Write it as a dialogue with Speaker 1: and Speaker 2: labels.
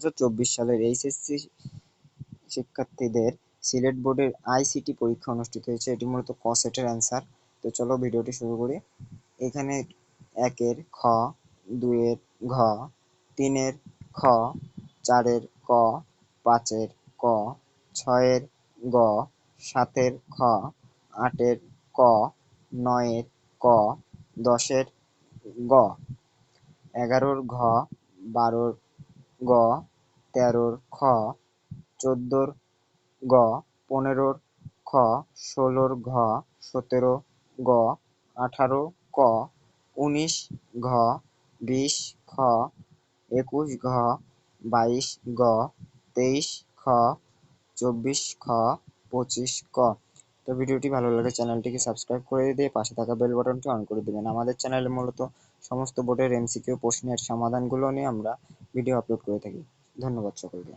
Speaker 1: 2024 সালের এইচএসসি শিক্ষার্থীদের সিলেট বোর্ডের আইসিটি পরীক্ষা অনুষ্ঠিত হয়েছে। এটি মূলত ক সেটের অ্যান্সার। তো চলো ভিডিওটি শুরু করি। এখানে 1-এর খ, 2-এর ঘ, 3-এর খ, 4-এর ক, 5-এর ক, 6-এর গ, 7-এর খ, 8-এর ক, 9-এর ক, 10-এর গ, 11-র ঘ, 12-র গ, 13-র খ, 14-র গ, 15-র খ, 16-র ঘ, 17 গ, 18 ক, 19 ঘ, 20 খ, 21 ঘ, 22 গ, 23 খ, 24 খ, 25 ক। তো ভিডিওটি ভালো লাগলে চ্যানেলটিকে সাবস্ক্রাইব করে দিয়ে পাশে থাকা বেল বাটনটি অন করে দেবেন। আমাদের চ্যানেলে মূলত সমস্ত বোর্ডের এমসিকিউ প্রশ্নের সমাধানগুলো নিয়ে আমরা ভিডিও আপলোড করে থাকি। ধন্যবাদ সকলকে।